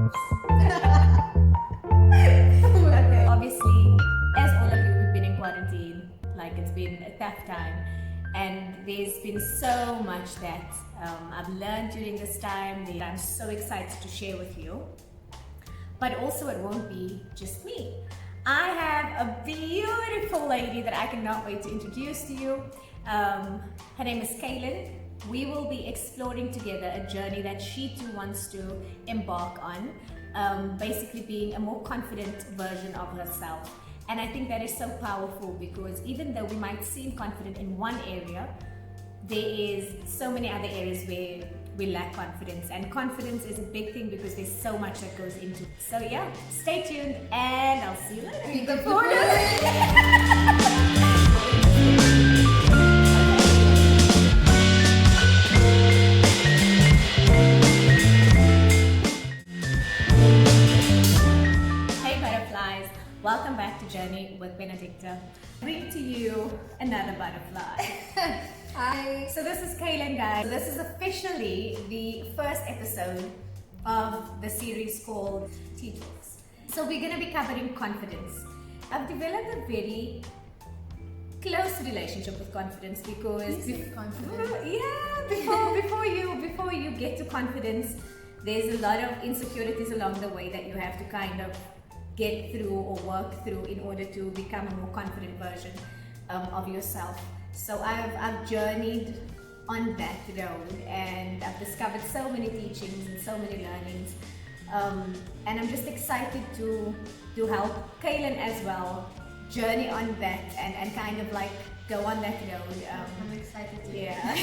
Okay. Obviously, as all of you, we've been in quarantine. Like, it's been a tough time, and there's been so much that I've learned during this time that I'm so excited to share with you. But also, it won't be just me. I have a beautiful lady that I cannot wait to introduce to you. Her name is Kaylin. We will be exploring together a journey that she too wants to embark on, basically being a more confident version of herself. And I think that is so powerful because even though we might seem confident in one area, there is so many other areas where we lack confidence, and confidence is a big thing because there's so much that goes into it. So yeah, stay tuned and I'll see you later. Look forward to it. Welcome back to Journey with Benedicta. Bring to you another butterfly. Hi. So this is Kaylin, guys. This is officially the first episode of the series called Tea Talks. So we're going to be covering confidence. I've developed a very close relationship with confidence because before you get to confidence, there's a lot of insecurities along the way that you have to kind of get through or work through in order to become a more confident version of yourself. So I've journeyed on that road and I've discovered so many teachings and so many learnings, and I'm just excited to help Kaylin as well journey on that and kind of like go on that road. I'm excited to. Yeah.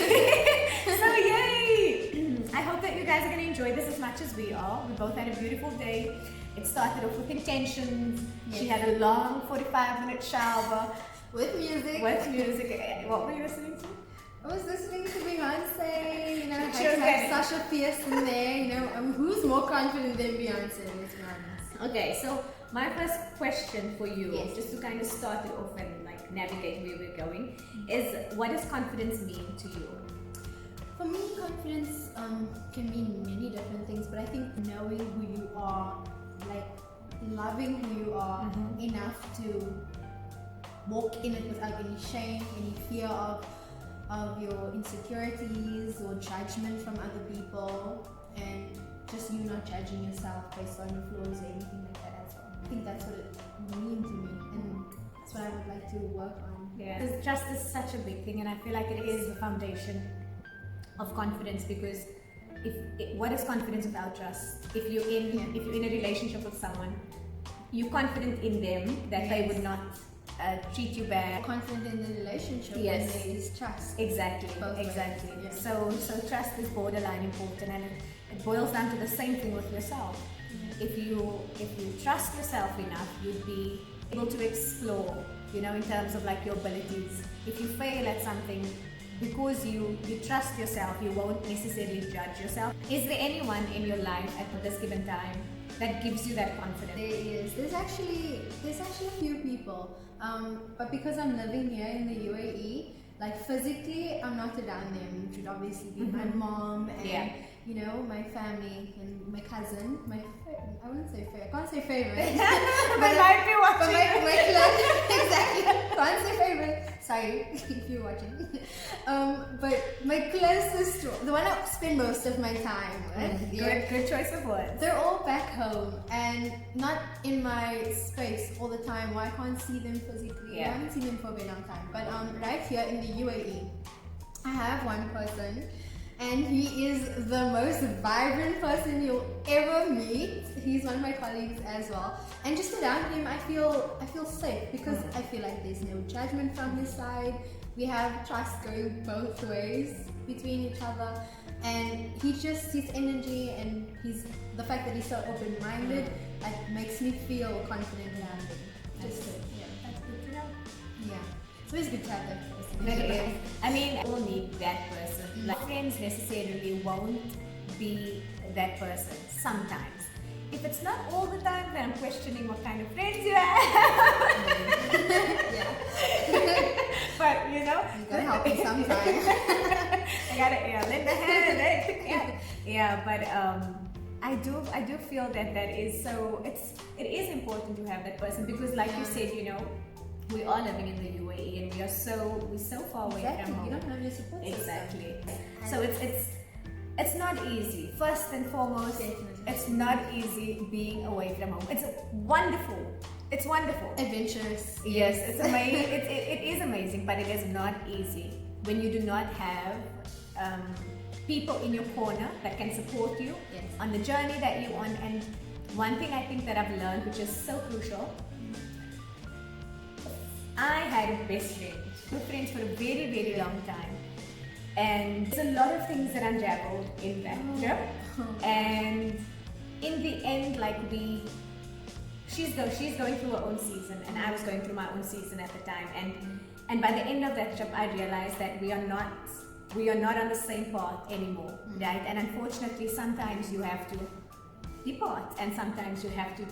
So yay! I hope that you guys are going to enjoy this as much as we are. We both had a beautiful day. It started off with intentions. Yes. She had a long 45-minute shower. With music. What were you listening to? I was listening to Beyonce. You know, had Sasha Fierce in there. You know, who's more confident than Beyonce? Let's be honest. Okay, so my first question for you, yes, just to kind of start it off and like navigate where we're going, is what does confidence mean to you? For me, confidence can mean many different things, but I think knowing who you are, like loving who you are enough to walk in it without any shame, any fear of your insecurities or judgment from other people, and just you not judging yourself based on your flaws or anything like that as well. I think that's what it means to me, and that's what I would like to work on. Yeah, because trust is such a big thing, and I feel like it is the foundation of confidence, because what is confidence without trust? If you're in a relationship with someone, you're confident in them that they would not treat you bad. Confident in the relationship. Yes, when there is trust. Exactly. Yeah. So trust is borderline important, and it boils down to the same thing with yourself. If you trust yourself enough, you'd be able to explore, you know, in terms of like your abilities. If you fail at something, because you trust yourself, you won't necessarily judge yourself. Is there anyone in your life at this given time that gives you that confidence? There is. There's actually a few people, but because I'm living here in the UAE, like physically, I'm not around them, which would obviously be my mom and you know, my family and my cousin. I wouldn't say favorite. I can't say favorite. But might be watching. Exactly. Can't say favorite. Sorry if you're watching. But my closest, the one I spend most of my time with. Good choice of words. They're all back home and not in my space all the time. Well, I can't see them physically. Yeah. I haven't seen them for a very long time. But right here in the UAE, I have one person. And he is the most vibrant person you'll ever meet. He's one of my colleagues as well. And just around him, I feel safe because I feel like there's no judgment from his side. We have trust going both ways between each other. And his energy and the fact that he's so open-minded, like makes me feel confident around him. That's good. Yeah, that's good to know. Yeah. So it's good to have that person. That is. I mean, we all need that person. Like, friends necessarily won't be that person sometimes. If it's not all the time, then I'm questioning what kind of friends you have. Yeah. But you know, you gotta help me sometimes. I gotta lend a hand. Yeah, but I do feel that that is so. It is important to have that person because, like you said, you know, we are living in the UAE and we're so far away from home. You don't have your support system. Exactly. So it's not easy. First and foremost, it's not easy being away from home. It's wonderful. It's wonderful. Adventurous. Yes, it's amazing. It is amazing, but it is not easy when you do not have people in your corner that can support you on the journey that you're on. And one thing I think that I've learned, which is so crucial, I had a best friend. We were friends for a very, very long time. And there's a lot of things that unraveled in that trip. And in the end, like she's going through her own season and I was going through my own season at the time. And by the end of that trip, I realized that we are not on the same path anymore, right? And unfortunately, sometimes you have to depart and sometimes you have to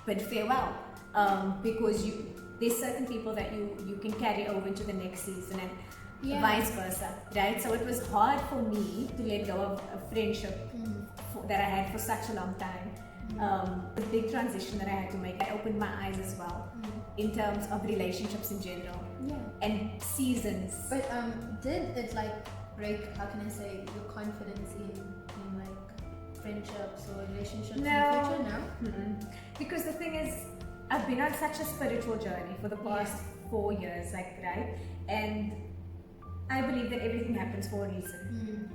bid farewell because there's certain people that you can carry over into the next season and vice versa, right? So it was hard for me to let go of a friendship that I had for such a long time. The big transition that I had to make, I opened my eyes as well in terms of relationships in general and seasons. But did it like break, how can I say, your confidence in like friendships or relationships in the future? No? Because the thing is, I've been on such a spiritual journey for the past 4 years, like, right? And I believe that everything happens for a reason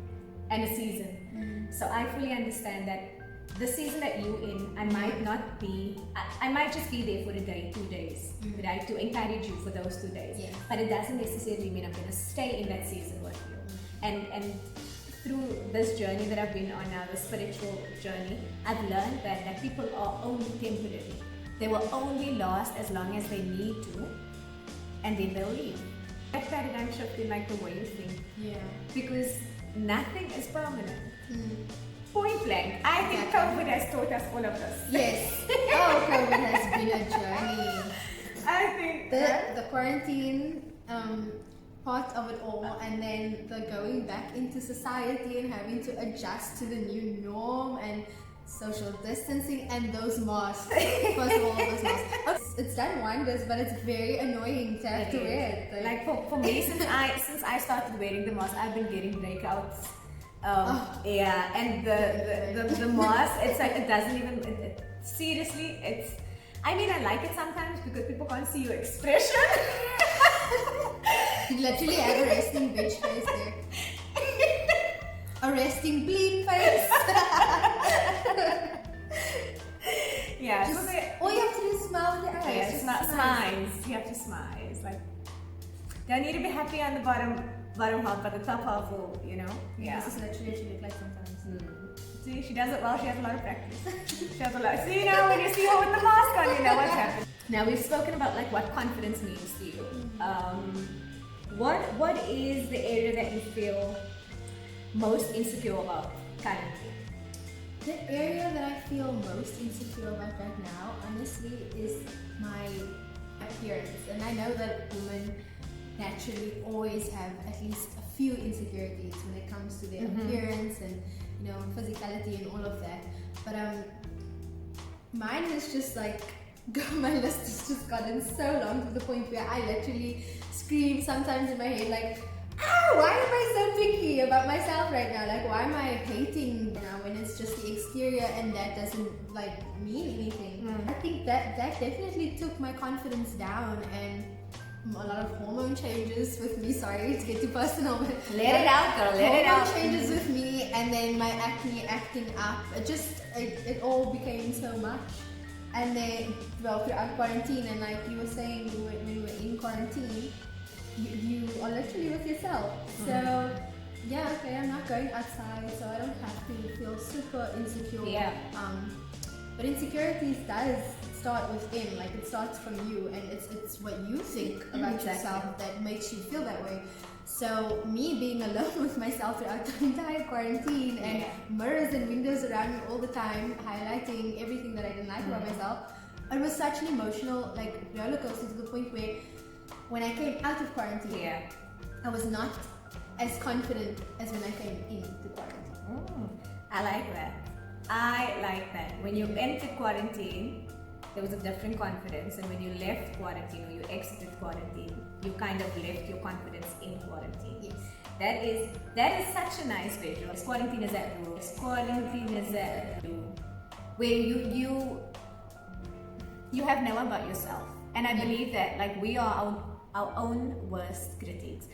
and a season. So I fully understand that the season that you're in, I might not be, I might just be there for a day, 2 days, right? To encourage you for those 2 days. But it doesn't necessarily mean I'm going to stay in that season with you. And through this journey that I've been on now, the spiritual journey, I've learned that people are only temporary. They will only last as long as they need to, and then they'll leave. That paradigm shift in like the way you think. Because nothing is permanent. Point blank. I think COVID has taught us all of this. Yes. Oh, COVID has been a journey. I think the quarantine part of it all, and then the going back into society and having to adjust to the new norm and social distancing and those masks. First of all, those masks. It's done wonders, but it's very annoying to have to wear it. Like for me, since I started wearing the mask, I've been getting breakouts. And the mask, it's like it doesn't even. Seriously, it's. I mean, I like it sometimes because people can't see your expression. You literally have a resting bitch face there. A resting bleep face. All you have to do is smile with your eyes. Smiles. You have to smile. It's like don't need to be happy on the bottom half, but the top half will, you know. This is literally what she looks like sometimes. See, she does it well. She has a lot of practice. She has a lot. See, now when you see her with the mask on, you know what's happening. Now we've spoken about like what confidence means to you. What is the area that you feel most insecure about currently? The area that I feel most insecure about right now, honestly, is my appearance. And I know that women naturally always have at least a few insecurities when it comes to their appearance and, you know, physicality and all of that. But mine is just like, my list has just gotten so long to the point where I literally scream sometimes in my head like, why am I so picky about myself right now? Like, why am I hating now when it's just the exterior and that doesn't like mean anything? I think that definitely took my confidence down, and a lot of hormone changes with me. Sorry to get too personal, but let it out, girl. Let it out. Hormone changes with me, and then my acne acting up. It all became so much. And then, well, throughout quarantine, and like you were saying, when you were in quarantine, you are literally with yourself. So, yeah, okay, I'm not going outside, so I don't have to feel super insecure. But insecurities does start within, like it starts from you, and it's what you think about yourself that makes you feel that way. So me being alone with myself throughout the entire quarantine and mirrors and windows around me all the time, highlighting everything that I didn't like about myself, it was such an emotional like roller coaster to the point where when I came out of quarantine, I was not as confident as when I came into quarantine. I like that. I like that. When you entered quarantine, there was a different confidence, and when you left quarantine or you exited quarantine, you kind of left your confidence in quarantine. Yes. That is such a nice visual. Quarantine is that rule. Quarantine is that where you have no one but yourself. And I believe that like we are our own worst critics.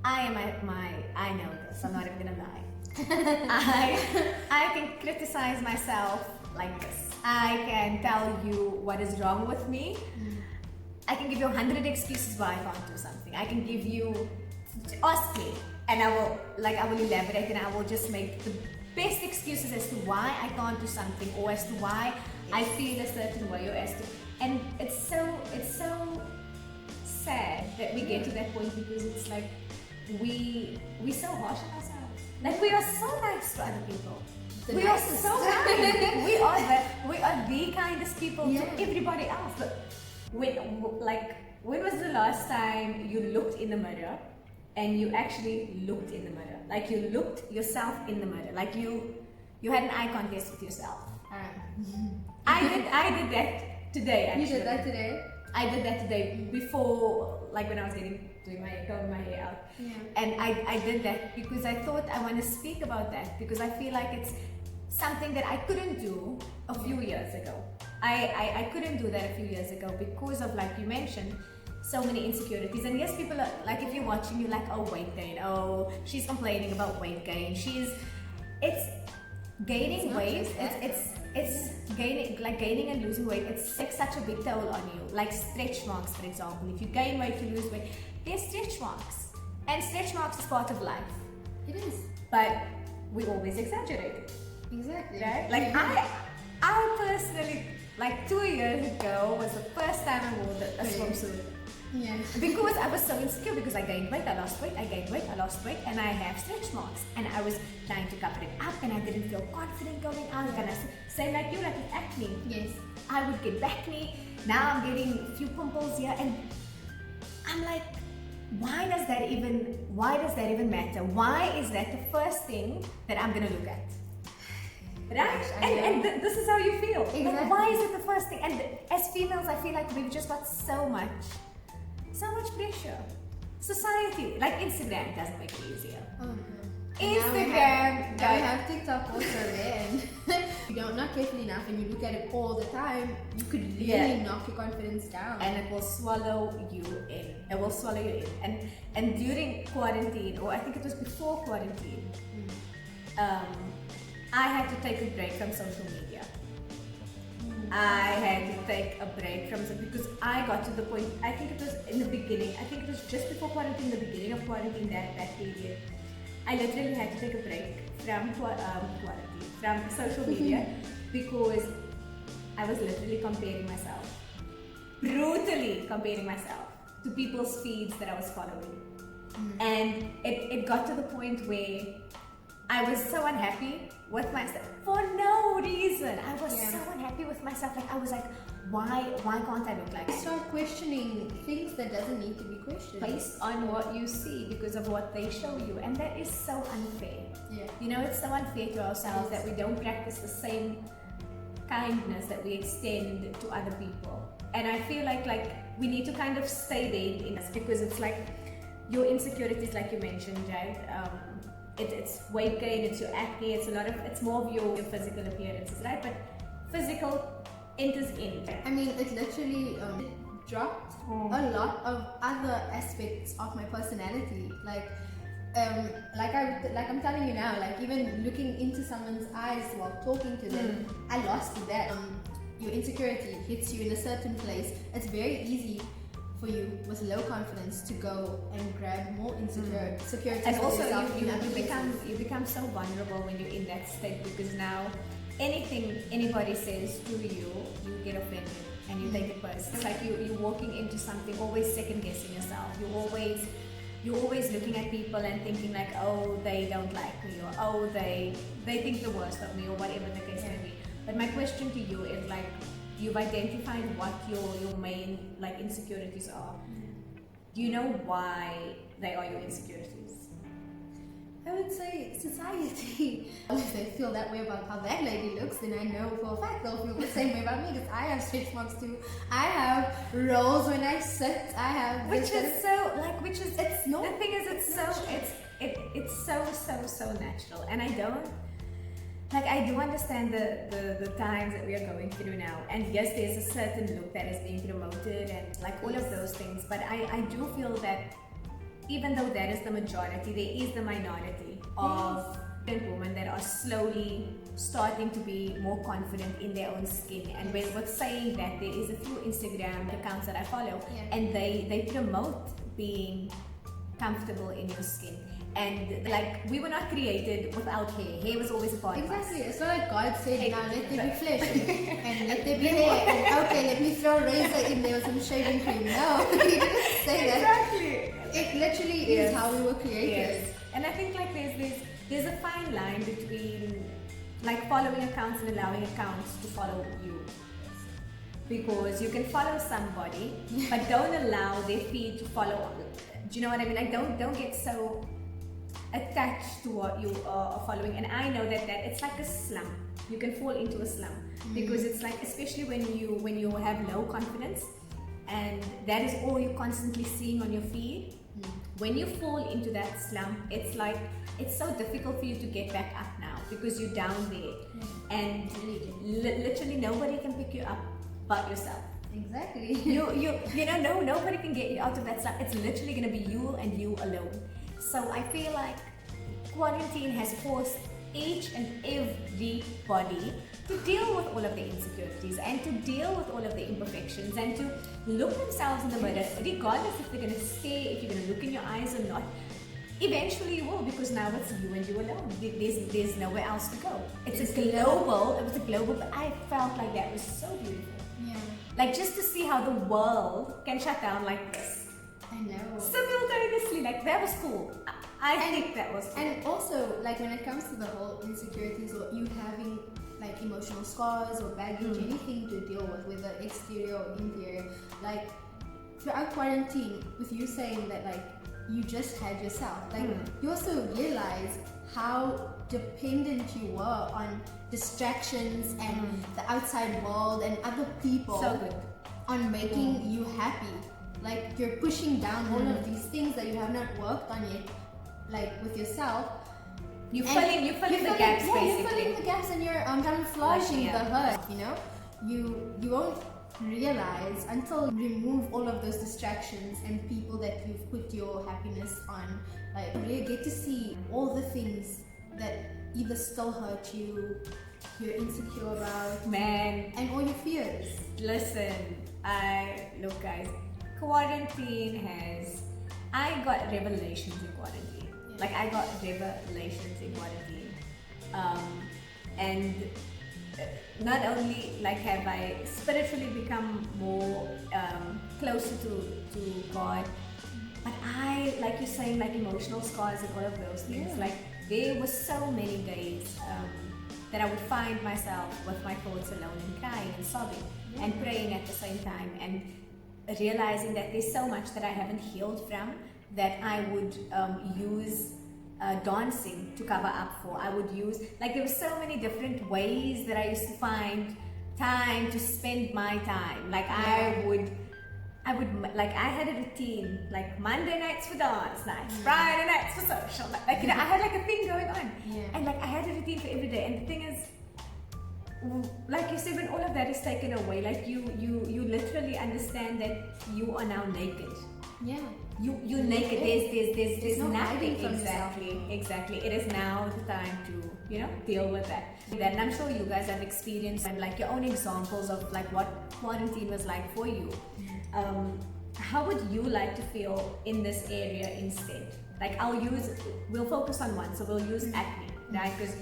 I know this, I'm not even gonna lie. I can criticize myself like this. I can tell you what is wrong with me. I can give you 100 excuses why I can't do something. I can give you, ask me, and I will elaborate, and I will just make the best excuses as to why I can't do something, or as to why I feel a certain way, or as to, and it's so sad that we get to that point, because it's like we so harsh on ourselves. Like we are so nice to other people. We are so kind. we are the kindest people to everybody else. But when was the last time you looked in the mirror and you actually looked in the mirror? Like you looked yourself in the mirror. Like you had an eye contest with yourself. I did that today. Actually. You did that today? I did that today before, like when I was combing my hair out. Yeah. And I did that because I thought I want to speak about that, because I feel like it's something that I couldn't do a few years ago. I couldn't do that a few years ago because of, like you mentioned, so many insecurities. And yes, people are like, if you're watching, you're like, oh, weight gain, oh, she's complaining about weight gain, it's gaining weight, it's gaining and losing weight. It's like such a big toll on you. Like stretch marks, for example. If you gain weight, you lose weight. There's stretch marks, and stretch marks is part of life. It is. But we always exaggerate it. Exactly. Right? Like I personally, like 2 years ago was the first time I wore a swimsuit. Yeah. Because I was so insecure, because I gained weight, I lost weight, I gained weight, I lost weight, and I have stretch marks. And I was trying to cover it up, and I didn't feel confident going out. And I say like you, like with acne. Yes. I would get acne. Now I'm getting a few pimples here, and I'm like, why does that even matter? Why is that the first thing that I'm gonna look at? Right? And this is how you feel. Exactly. Like, why is it the first thing? And as females, I feel like we've just got so much pressure. Society, like Instagram doesn't make it easier. Instagram, now we have TikTok also there, and if you're not careful enough and you look at it all the time, you could really knock your confidence down. And it will swallow you in. It will swallow you in. And during quarantine, or I think it was before quarantine, I had to take a break from social media. I had to take a break from it because I got to the point, I think it was in the beginning, I think it was just before quarantine, the beginning of quarantine, that period. I literally had to take a break from quarantine, from social media, because I was literally comparing myself, brutally comparing myself to people's feeds that I was following. And it got to the point where I was so unhappy with myself for no reason. I was so unhappy with myself. Like I was like, why can't I look like this? Start questioning things that doesn't need to be questioned based on what you see, because of what they show you, and that is so unfair. Yeah. You know, it's so unfair to ourselves that we don't practice the same kindness that we extend to other people. And I feel like we need to kind of stay there in this, because it's like your insecurities, like you mentioned, right? It's weight gain, it's your acne, it's more of your physical appearances, right? But physical enters in. I mean, it literally dropped a lot of other aspects of my personality. Like I'm telling you now, like even looking into someone's eyes while talking to them, I lost that. Your insecurity hits you in a certain place. It's very easy for you with low confidence to go and grab more insecurities. And also you become so vulnerable when you're in that state, because now anything anybody says to you, you get offended and you take it personally. It's like you're walking into something, always second guessing yourself. You're always looking at people and thinking like, oh, they don't like me, or oh, they think the worst of me, or whatever the case may be. But my question to you is like, you've identified what your main like insecurities are. Do you know why they are your insecurities? I would say society. If they feel that way about how that lady looks, then I know for a fact they'll feel the same way about me, because I have stretch marks too. I have rolls when I sit. I have it's not. The thing is, it's so natural, and I do understand the times that we are going through now. And yes, there's a certain look that is being promoted and like all of those things. But I do feel that even though that is the majority, there is the minority of women that are slowly starting to be more confident in their own skin. And with saying that, there is a few Instagram accounts that I follow, and they promote being comfortable in your skin. And like, we were not created without hair. Hair was always a part of us. Exactly. It's not like God said, now let there be flesh and let there be hair. And okay, let me throw razor in there with some shaving cream. No, he didn't say that. Exactly. It literally is how we were created. Yes. And I think like there's a fine line between like following accounts and allowing accounts to follow you. Because you can follow somebody, but don't allow their feed to follow. Do you know what I mean? Like, don't get so attached to what you are following. And I know that it's like a slump. You can fall into a slump because it's like, especially when you have low confidence and that is all you're constantly seeing on your feed. When you fall into that slump, it's like, it's so difficult for you to get back up now because you're down there, and literally nobody can pick you up but yourself. Exactly. Nobody can get you out of that slump. It's literally gonna be you and you alone. So I feel like quarantine has forced each and everybody to deal with all of the insecurities and to deal with all of the imperfections and to look themselves in the mirror, regardless if they're going to stare, if you're going to look in your eyes or not. Eventually you will, because now it's you and you alone. There's nowhere else to go. It was a global, but I felt like that was so beautiful. Yeah. Like, just to see how the world can shut down like this. I know. Simultaneously, like, that was cool. I think that was cool. And also, like, when it comes to the whole insecurities or you having like emotional scars or baggage, anything to deal with, whether exterior or interior, like throughout quarantine, with you saying that like you just had yourself, like you also realize how dependent you were on distractions and the outside world and other people on making you happy. Like, you're pushing down all of these things that you have not worked on yet, like with yourself. You fill in the gaps, basically. You're filling the gaps and you're camouflaging the hurt, you know? You won't realize until you remove all of those distractions and people that you've put your happiness on. Like, you really get to see all the things that either still hurt you, you're insecure about, man, and all your fears. Listen, look guys, I got revelations in quarantine. Like, I got revelations in quarantine. And not only like have I spiritually become more closer to God, but I, like you're saying, like emotional scars and all of those things. Like, there were so many days that I would find myself with my thoughts alone and crying and sobbing and praying at the same time, and realizing that there's so much that I haven't healed from, that I would use dancing to cover up for. I would use, like, there were so many different ways that I used to find time to spend my time. Like, I would, like, I had a routine, like Monday nights for dance nights, Friday nights for social, like, you know, I had like a thing going on. And like, I had a routine for every day. And the thing is, like you said, when all of that is taken away, like, you literally understand that you are now naked. You're naked. There's no nothing. from Exactly. It is now the time to, you know, deal with that. And I'm sure you guys have experienced and like your own examples of like what quarantine was like for you. How would you like to feel in this area instead? Like, we'll focus on one. So we'll use acne, right? Because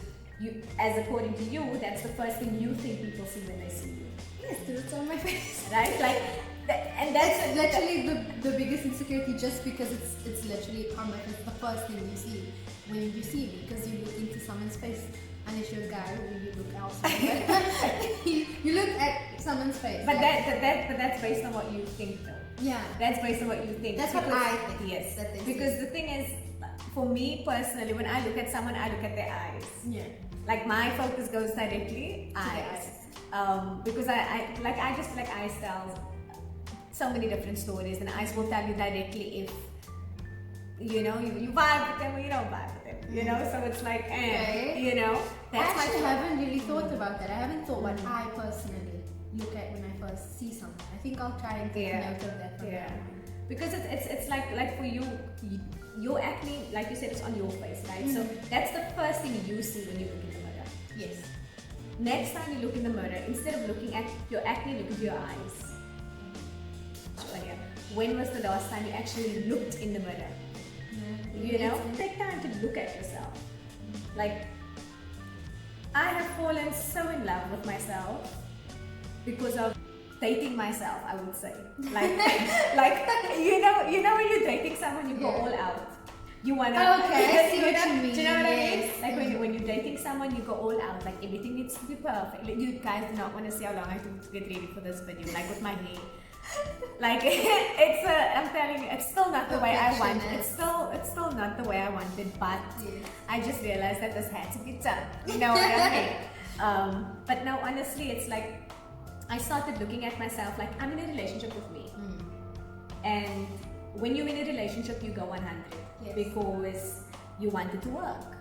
according to you, that's the first thing you think people see when they see you. Yes, because it's on my face. Right? Like, and that's literally the biggest insecurity, just because it's literally on my face. The first thing you see when you see me, because you look into someone's face. Unless you're a guy, or you look elsewhere. But you look at someone's face. But that's based on what you think, though. Yeah. That's based on what you think. That's what I think. Yes. Because the thing is, for me personally, when I look at someone, I look at their eyes. Yeah. Like my focus goes directly eyes. Because I just feel like eyes tell so many different stories, and eyes will tell you directly if you vibe with them or you don't vibe with them. So it's like, I that's actually my haven't really thought about that. I haven't thought what I personally look at when I first see someone. I think I'll try and take note of that from now on. Because it's like for you, your acne, like you said, it's on your face, right? So that's the first thing you see when you look in the mirror. Yes. Next time you look in the mirror, instead of looking at your acne, look at your eyes. When was the last time you actually looked in the mirror? Take time to look at yourself. Like, I have fallen so in love with myself because of dating myself, I would say. Like when you're dating someone, you go all out. You wanna. Okay, I see what you mean. Do you know what I mean? Yes. Like when you're dating someone, you go all out. Like everything needs to be perfect. Like, you guys do not want to see how long I took to get ready for this video. Like with my hair. Like I'm telling you, it's still not the way I want. It's still not the way I wanted, but I just realized that this had to be done. You know what I mean? But no, honestly, it's like I started looking at myself like I'm in a relationship with me, and when you're in a relationship, you go 100 because you want it to work.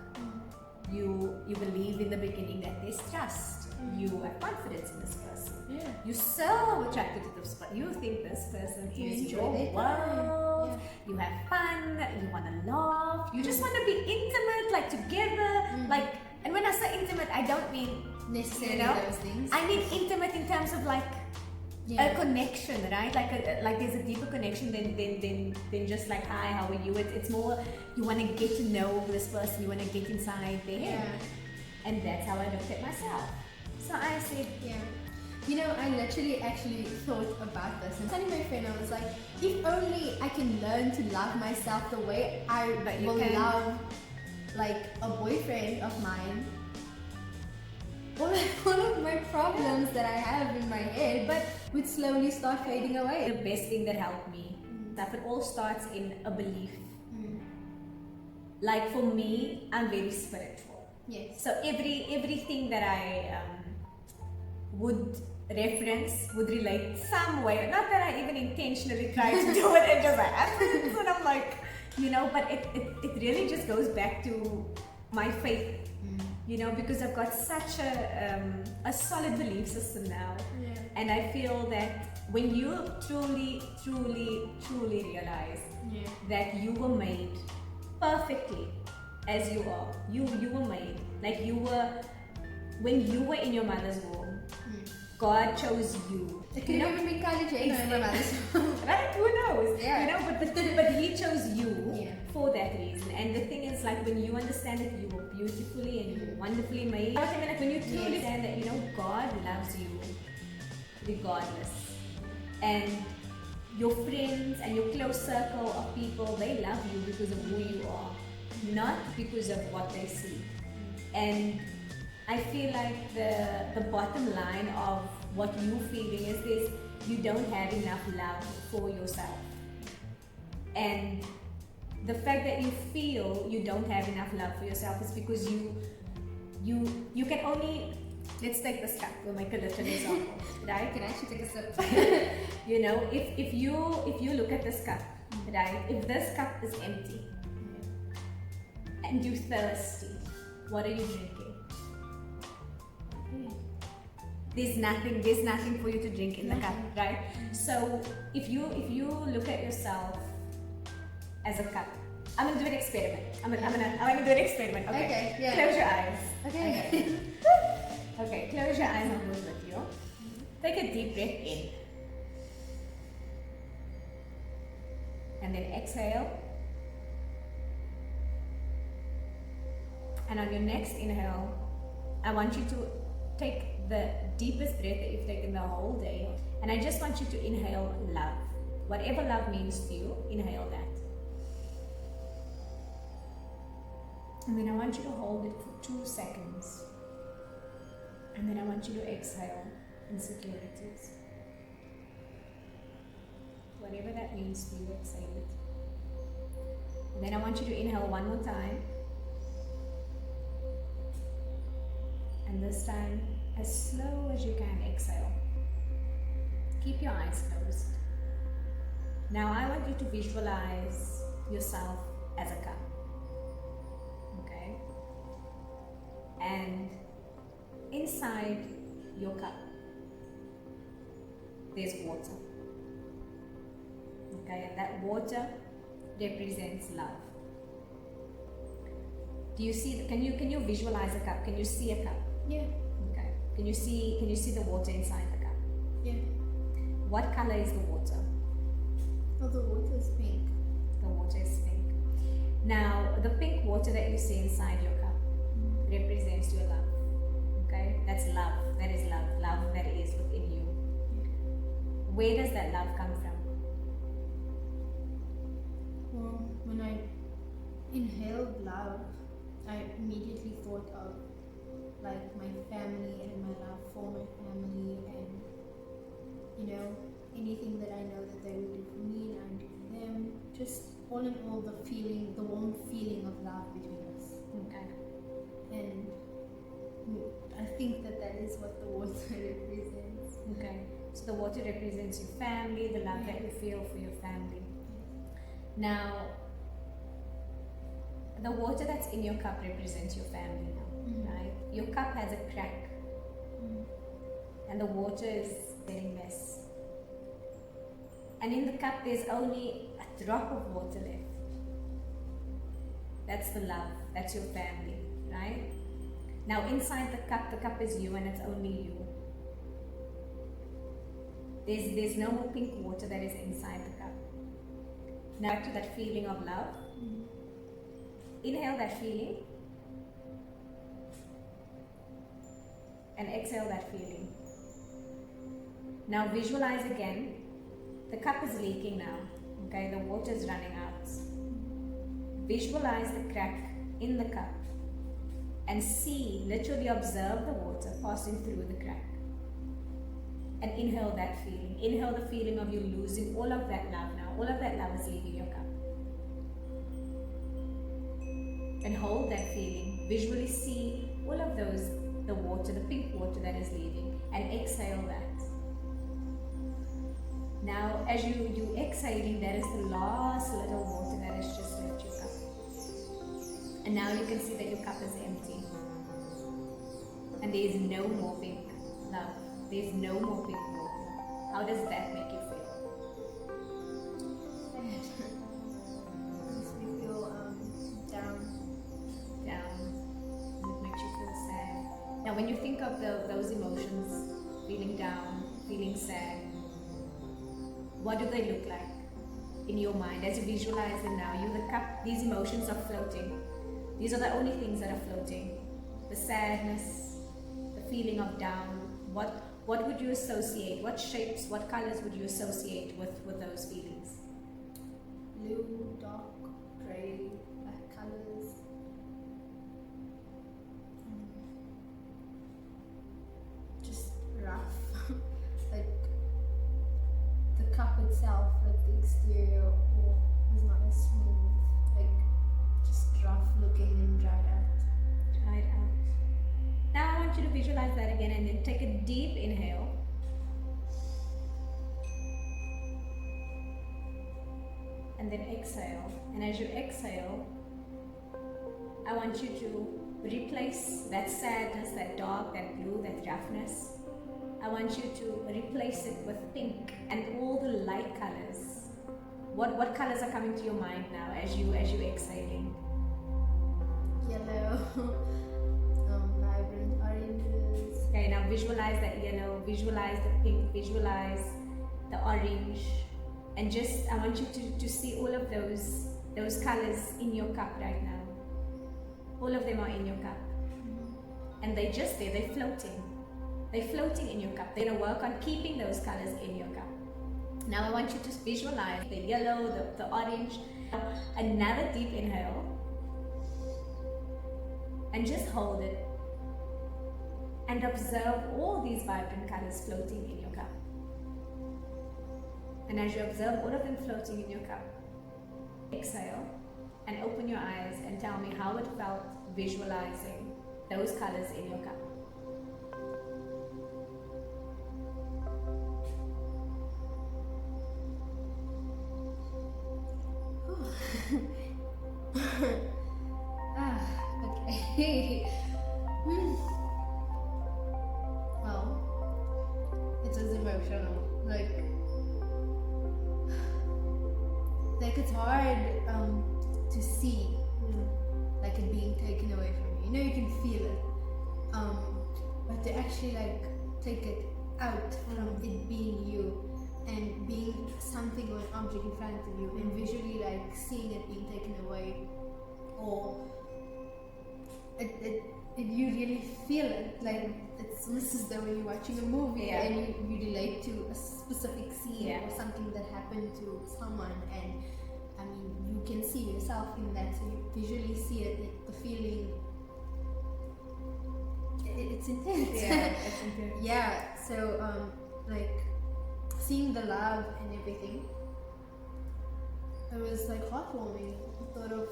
You believe in the beginning that there's trust. You have confidence in this person. Yeah. You're so attracted to this person. You think this person is your world. Yeah. You have fun. You want to laugh. You just want to be intimate, like together. Like, and when I say intimate, I don't mean necessarily those things. I mean intimate in terms of like a connection, right? Like there's a deeper connection than just like hi, how are you? It's more you want to get to know this person. You want to get inside their head, and that's how I looked at myself. So I said, I literally actually thought about this and telling my friend, I was like, if only I can learn to love myself the way I will love like a boyfriend of mine. All of my problems that I have in my head but would slowly start fading away. The best thing that helped me, that it all starts in a belief. Like for me, I'm very spiritual. Yes. So everything that I would reference, would relate some way. Not that I even intentionally try to do it, it just happens. And I'm like, but it really just goes back to my faith. Because I've got such a solid belief system now. And I feel that when you truly realize that you were made perfectly as you are, you were made like you were when you were in your mother's womb. God chose you. It could have even been Kylie Jenner in my mother's womb. Right? Who knows? But He chose you for that reason. And the thing is, like when you understand that you were beautifully and you were wonderfully made, like when you truly understand that God loves you regardless, and your friends and your close circle of people, they love you because of who you are, not because of what they see. And I feel like the bottom line of what you're feeling is this: you don't have enough love for yourself. And the fact that you feel you don't have enough love for yourself is because you can only, let's take this cup, we'll make a little example, right? Can I actually take a sip? If you look at this cup, right? If this cup is empty and you're thirsty, what are you drinking? There's nothing for you to drink in the cup, right? So if you look at yourself as a cup, I'm gonna do an experiment. I'm gonna do an experiment. Okay. Close your eyes. Okay. Okay. Close your eyes. I'm going with you. Take a deep breath in, and then exhale. And on your next inhale, I want you to take the deepest breath that you've taken the whole day, and I just want you to inhale love. Whatever love means to you, inhale that. And then I want you to hold it for 2 seconds. And then I want you to exhale insecurities. Whatever that means to you, exhale it. And then I want you to inhale one more time. And this time, as slow as you can, exhale. Keep your eyes closed. Now I want you to visualize yourself as a cup. Okay? And inside your cup, there's water. Okay, and that water represents love. Do you see? Can you visualize a cup? Can you see a cup? Yeah. Okay. Can you see the water inside the cup? Yeah. What color is the water? Oh, the water is pink. The water is pink. Now, the pink water that you see inside your cup represents your love. Okay, that's love. That is love. Love that is within you. Where does that love come from? Well, when I inhaled love, I immediately thought of like my family and my love for my family, and you know, anything that I know that they would do for me and I would do for them. Just all in all, the feeling, the warm feeling of love between us. Okay. And I think that that is what the water represents. Okay. So the water represents your family, the love that you feel for your family. Now, the water that's in your cup represents your family now, right? Your cup has a crack, and the water is getting less. And in the cup, there's only a drop of water left. That's the love, that's your family, right? Now, inside the cup is you, and it's only you. There's no more pink water that is inside the cup. Now, back to that feeling of love. Inhale that feeling and exhale that feeling. Now visualize again. The cup is leaking now. Okay, the water is running out. Visualize the crack in the cup and see, literally observe the water passing through the crack. And inhale that feeling. Inhale the feeling of you losing all of that love now. All of that love is leaving your cup. And hold that feeling. Visually see all of those, the water, the pink water that is leaving, and exhale that. Now, as you exhaling, that is the last little water that has just left your cup. And now you can see that your cup is empty. And there is no more pink love. There is no more pink water. How does that make you feel? Makes me feel down. It makes you feel sad. Now when you think of those emotions, feeling down, feeling sad, what do they look like in your mind as you visualize them now? The cup, these emotions are floating. These are the only things that are floating. The sadness, the feeling of down. What would you associate? What shapes, what colors would you associate with those feelings? Blue, dark, grey, black colors. Just rough. Like the cup itself, like the exterior was not as smooth. Like just rough looking and dried out. Dried out. Now I want you to visualize that again and then take a deep inhale. And then exhale. And as you exhale, I want you to replace that sadness, that dark, that blue, that roughness. I want you to replace it with pink and all the light colors. What colors are coming to your mind now as you exhaling? Yellow, vibrant oranges. Okay, now visualize that yellow, visualize the pink, visualize the orange, and just I want you to see all of those colors in your cup right now. All of them are in your cup. And they're just there, they're floating. They're floating in your cup. They're going to work on keeping those colors in your cup. Now I want you to visualize the yellow, the orange. Another deep inhale. And just hold it. And observe all these vibrant colors floating in your cup. And as you observe all of them floating in your cup, Exhale and open your eyes and tell me how it felt visualizing those colors in your cup. Okay. Well, it was emotional. Like it's hard to see, like it being taken away from you. You know, you can feel it, but to actually like take it out from it being you and being something or an object in front of you and visually like seeing it being taken away, or you really feel it. Like it's almost as though when you're watching a movie and you relate to a specific scene or something that happened to someone, and I mean you can see yourself in that, so you visually see it, the feeling. It's intense. Yeah, it's intense. Yeah. So like seeing the love and everything, it was like heartwarming. I thought of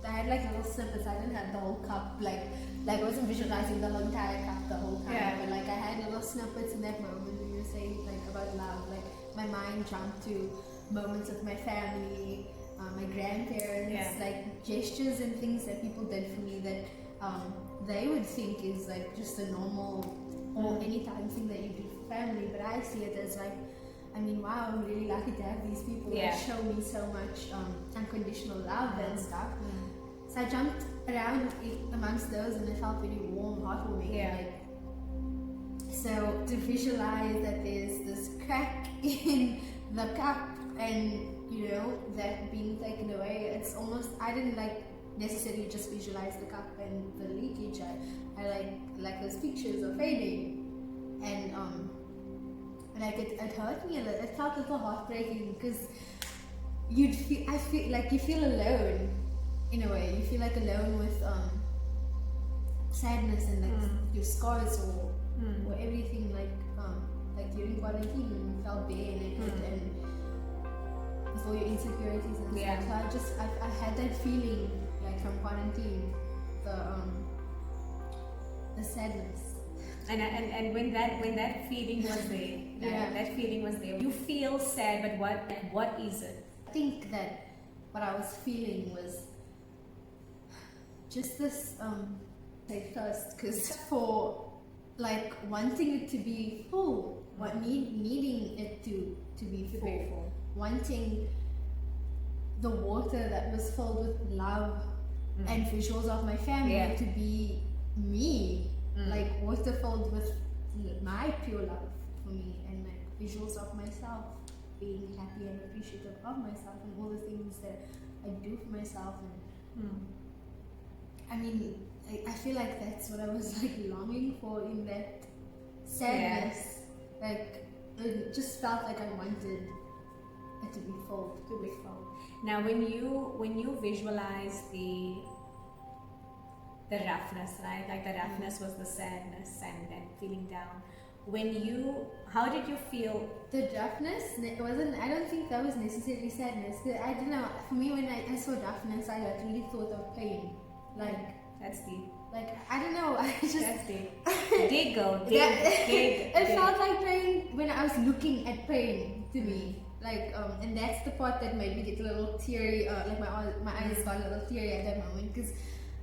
I had like little snippets. I didn't have the whole cup, like I wasn't visualizing the whole entire cup the whole time, but like I had little snippets in that moment when you were saying like about love. Like my mind jumped to moments with my family, my grandparents, like gestures and things that people did for me that they would think is like just a normal or anytime thing that you do for family, but I see it as like, I mean, wow, I'm really lucky to have these people that show me so much unconditional love and stuff. So I jumped around amongst those and it felt really warm, heartwarming. Like, so to visualize that there's this crack in the cup and, you know, that being taken away, it's almost, I didn't like necessarily just visualize the cup and the leakage. I like those pictures of fading, and like it hurt me a little. It felt a little heartbreaking because I feel like you feel alone in a way. You feel like alone with sadness and like your scars or everything, like during quarantine when you felt bare naked and with all your insecurities and stuff. So I had that feeling like from quarantine, the sadness. And when that feeling was there, that feeling was there. You feel sad, but what is it? I think that what I was feeling was just this say thirst, because for like wanting it to be full, needing it to be full, wanting the water that was filled with love and visuals of my family to be me. Like water filled with my pure love for me, and like visuals of myself being happy and appreciative of myself and all the things that I do for myself. And I mean, I feel like that's what I was like longing for in that sadness. Like it just felt like I wanted it to be full. Now when you visualize the roughness, right? Like the roughness was the sadness and feeling down. How did you feel? The roughness, it wasn't, I don't think that was necessarily sadness. I don't know, for me when I saw roughness, I really thought of pain. Like, that's deep. Like, I don't know, I just... That's deep. Dig. It felt like pain when I was looking at pain to me. Like, and that's the part that made me get a little teary, like my eyes got a little teary at that moment, because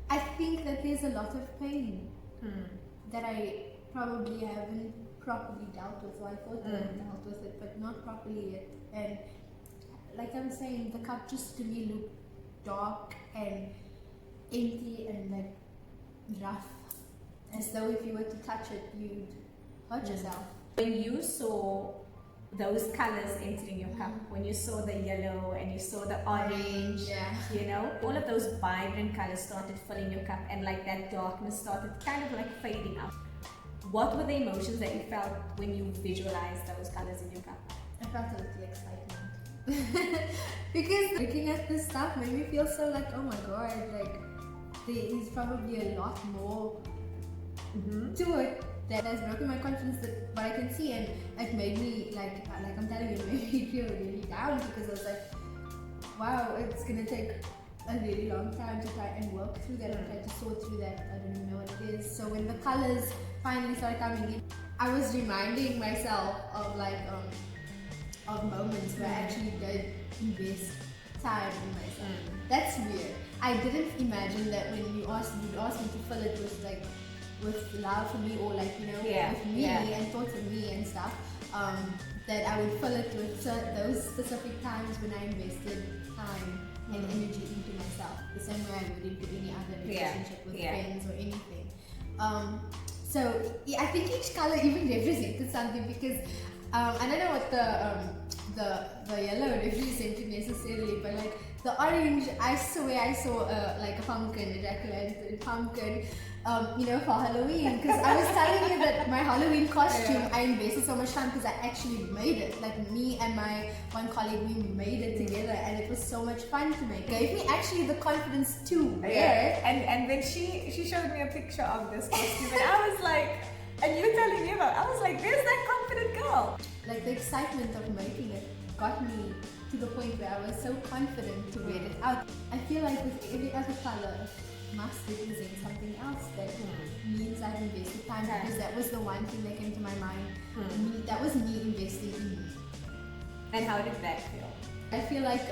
I think that there's a lot of pain that I probably haven't properly dealt with. So I thought that I dealt with it, but not properly yet. And like I'm saying, the cup just to me looked dark and empty and like rough, as though if you were to touch it, you'd hurt yourself. When you saw those colors entering your cup, when you saw the yellow and you saw the orange, you know, all of those vibrant colors started filling your cup, and like that darkness started kind of like fading out. What were the emotions that you felt when you visualized those colors in your cup? I felt a little excitement because looking at this stuff made me feel so like, oh my god, like there is probably a lot more to it that has broken my confidence, that what I can see, and it made me like I'm telling you, it made me feel really down, because I was like, wow, it's gonna take a really long time to try and work through that, and try to sort through that. I don't even know what it is. So when the colors finally started coming in, I was reminding myself of of moments where I actually did invest time in myself. That's weird. I didn't imagine that when you'd ask me to fill it with love for me, or with me and thoughts of me and stuff, that I would fill it with those specific times when I invested time and energy into myself, the same way I would into any other relationship with friends or anything. So I think each color even represented something, because I don't know what the yellow represented necessarily, but like the orange, I swear I saw like a pumpkin, a jack-o'-lantern pumpkin, for Halloween, because I was telling you that my Halloween costume, I invested so much time because I actually made it. Like me and my one colleague, we made it together, and it was so much fun to make. It gave me actually the confidence to wear it. And then she showed me a picture of this costume, and I was like, and you telling me about it, I was like, there's that confident girl. Like the excitement of making it got me to the point where I was so confident to wear it out. I feel like with every other color must represent something else that means I've invested time, because that was the one thing that came to my mind. That was me investing in me. And how did that feel? I feel like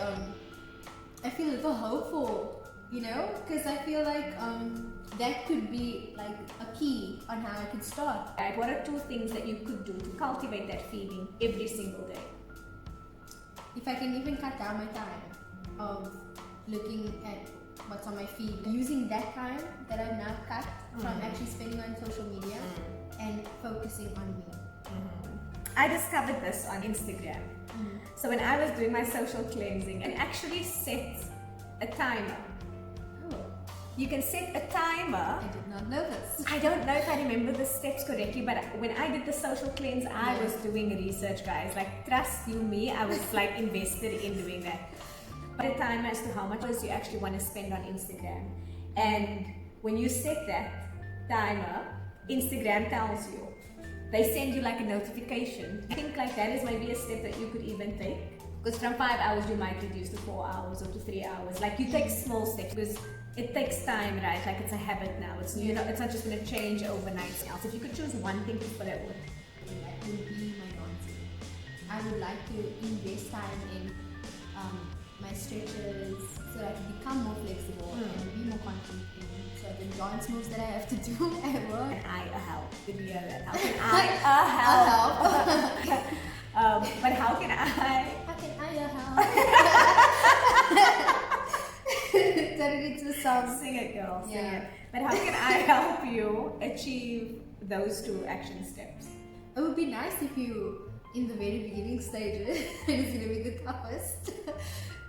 I feel a little hopeful, because I feel like that could be like a key on how I could start. Right, what are 2 things that you could do to cultivate that feeling every single day? If I can even cut down my time of looking at what's on my feed, using that time that I've now cut from actually spending on social media and focusing on me. I discovered this on Instagram. So when I was doing my social cleansing, and actually set a timer. Oh, You can set a timer. I did not know this. I don't know if I remember the steps correctly, but when I did the social cleanse, I was doing research, guys. Like, trust you me, I was like invested in doing that. But a timer as to how much you actually want to spend on Instagram. And when you set that timer, Instagram tells you. They send you like a notification. I think like that is maybe a step that you could even take. Because from 5 hours, you might reduce to 4 hours or to 3 hours. Like, you take small steps, because it takes time, right? Like, it's a habit now. It's it's not just going to change overnight. Else, if you could choose one thing to fill it with, That would be my dancing. I would like to invest time in my stretches so that I can become more flexible and be more confident in certain dance moves that I have to do at work. can I help? Did you hear that? How can I help? But how can I? How can I help? Turn it into a song. Sing it, girl. Sing Yeah. it. But how can I help you achieve those 2 action steps? It would be nice if you, in the very beginning stages, it's gonna be the toughest,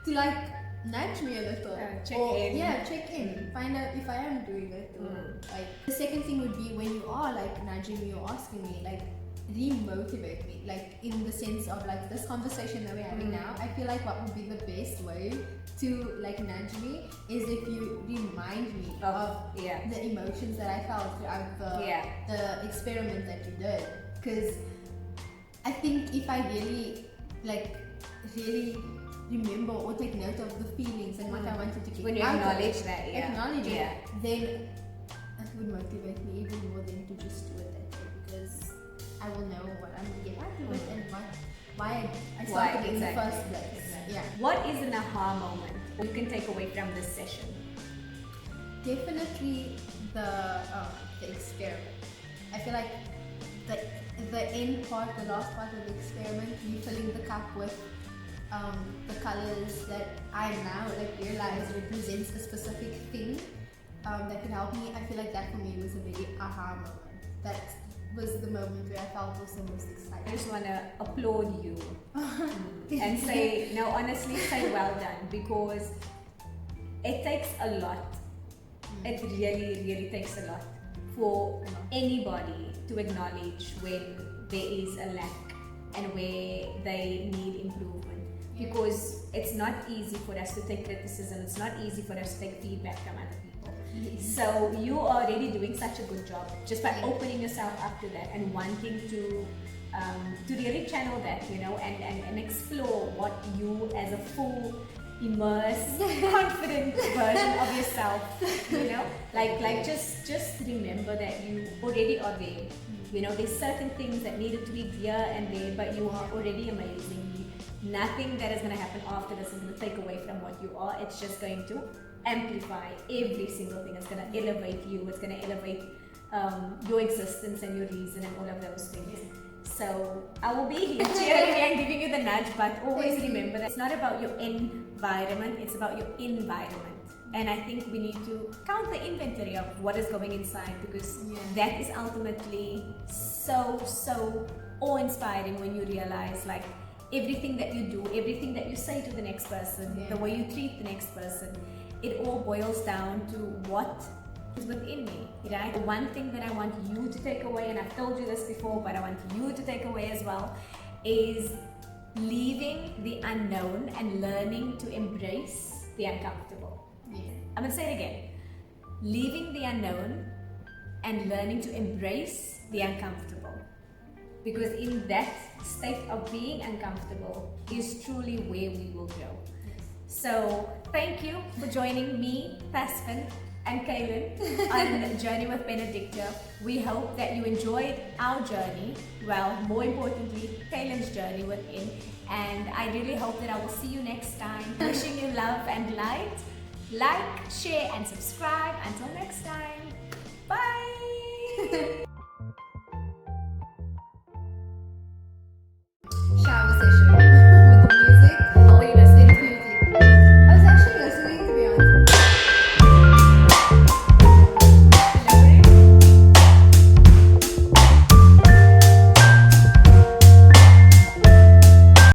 to like nudge me a little. Check in. Yeah, check in. Find out if I am doing it. Or, like, the second thing would be when you are like nudging me or asking me, like, re-motivate me, like in the sense of like this conversation that we're having now. I feel like what would be the best way to like nudge me is if you remind me of the emotions that I felt throughout the experiment that you did. Because I think if I really remember or take note of the feelings and what I wanted to get when you out acknowledge of it, that, acknowledge it, then it would motivate me even more than to just do it that way, because I will know what I'm going to get out of it and why I started in the first place. Exactly. Yeah. What is an aha moment you can take away from this session? Definitely the experiment. I feel like the end part, the last part of the experiment, refilling the cup with the colors that I now like realize represents a specific thing that could help me. I feel like that for me was a very aha moment. That was the moment where I felt was the most exciting. I just want to applaud you and say, no, honestly, say well done, because it takes a lot. It really, really takes a lot for anybody to acknowledge when there is a lack and where they need improvement. Because it's not easy for us to take criticism, it's not easy for us to take feedback from other people. So you are already doing such a good job just by opening yourself up to that and wanting to really channel that, and explore what you as a full immersed, confident version of yourself. You know, like just remember that you already are there. You know, there's certain things that needed to be here and there, but you are already amazing. Nothing that is going to happen after this is going to take away from what you are. It's just going to amplify every single thing. It's going to elevate you. It's going to elevate your existence and your reason and all of those things. So I will be here cheering and giving you the nudge, but always remember that it's not about your environment, it's about your environment. And I think we need to count the inventory of what is going inside, because that is ultimately so awe-inspiring when you realize, like, everything that you do, everything that you say to the next person, the way you treat the next person, it all boils down to what is within me, right? One thing that I want you to take away, and I've told you this before, but I want you to take away as well, is leaving the unknown and learning to embrace the uncomfortable. I'm gonna say it again. Leaving the unknown and learning to embrace the uncomfortable. Because in that state of being uncomfortable is truly where we will grow. So thank you for joining me, Pasfin, and Kaylin on Journey with Benedicta. We hope that you enjoyed our journey, well, more importantly, Kaylin's journey within. And I really hope that I will see you next time. Wishing you love and light. Like, share, and subscribe. Until next time. Bye!